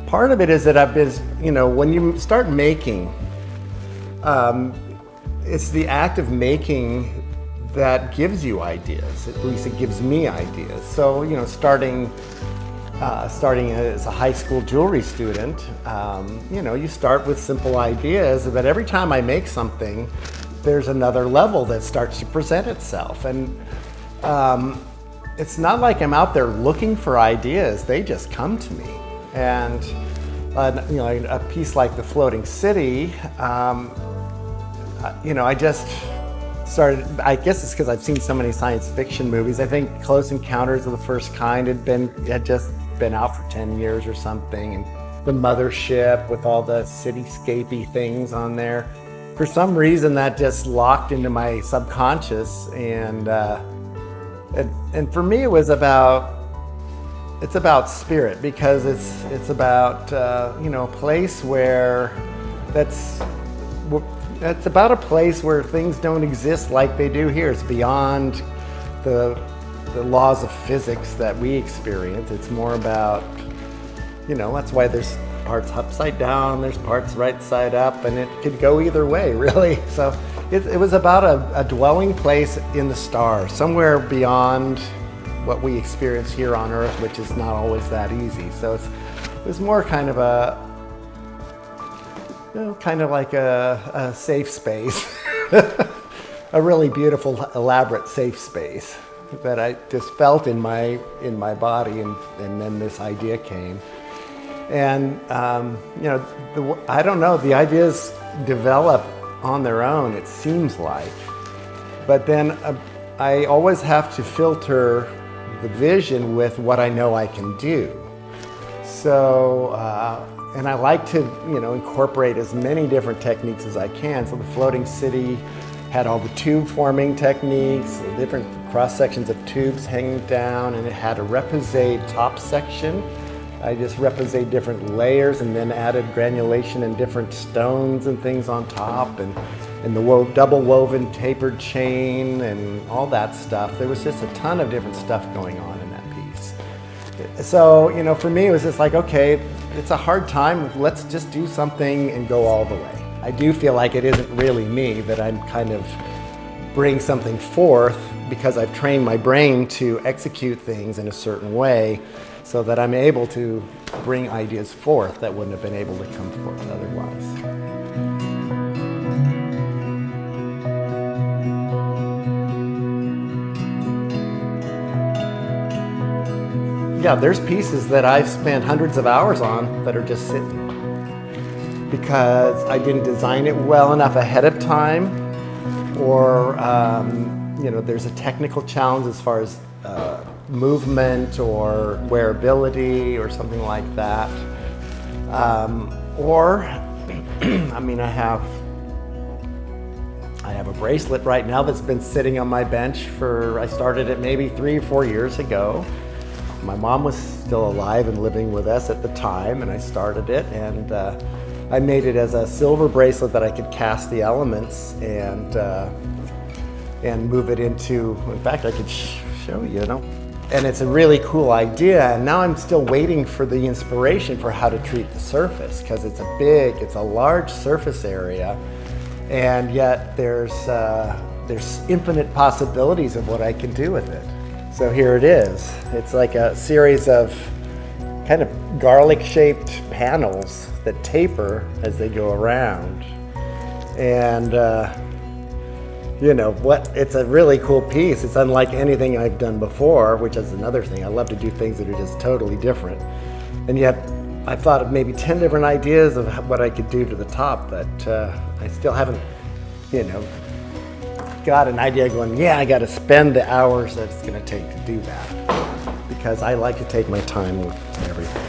Part of it is that I've been, when you start making, it's the act of making that gives you ideas. At least it gives me ideas. So, starting as a high school jewelry student, you start with simple ideas, but every time I make something, there's another level that starts to present itself. And it's not like I'm out there looking for ideas, they just come to me. And a piece like the Floating City, I just started, I guess it's because I've seen so many science fiction movies. I think Close Encounters of the First Kind had just been out for 10 years or something, and the mothership with all the cityscapey things on there. For some reason that just locked into my subconscious, and for me it's about spirit, because it's about a place where it's about a place where things don't exist like they do here. It's beyond the laws of physics that we experience. It's more about, that's why there's parts upside down, there's parts right side up, and it could go either way, really. So it was about a dwelling place in the stars, somewhere beyond what we experience here on Earth, which is not always that easy. So it was more kind of like a safe space, a really beautiful, elaborate safe space that I just felt in my body, and then this idea came. And I don't know, the ideas develop on their own, it seems like, but then I always have to filter the vision with what I know I can do. So and I like to incorporate as many different techniques as I can. So the Floating City had all the tube forming techniques, the different cross sections of tubes hanging down, and it had a repoussé top section. I just repoussé different layers and then added granulation and different stones and things on top, and the double woven tapered chain and all that stuff. There was just a ton of different stuff going on in that piece. So, for me it was just like, okay, it's a hard time, let's just do something and go all the way. I do feel like it isn't really me, that I'm kind of bring something forth because I've trained my brain to execute things in a certain way, so that I'm able to bring ideas forth that wouldn't have been able to come forth otherwise. Yeah, there's pieces that I've spent hundreds of hours on that are just sitting because I didn't design it well enough ahead of time, or there's a technical challenge as far as movement or wearability or something like that. I have a bracelet right now that's been sitting on my bench I started it maybe 3 or 4 years ago. My mom was still alive and living with us at the time, and I started it, and I made it as a silver bracelet that I could cast the elements and move it into, in fact, I could show you, And it's a really cool idea, and now I'm still waiting for the inspiration for how to treat the surface, because it's a large surface area, and yet there's infinite possibilities of what I can do with it. So here it is. It's like a series of kind of garlic-shaped panels that taper as they go around. And it's a really cool piece. It's unlike anything I've done before, which is another thing. I love to do things that are just totally different. And yet I thought of maybe 10 different ideas of what I could do to the top, but I still haven't, got an idea going, yeah, I got to spend the hours that it's going to take to do that, because I like to take my time with everything.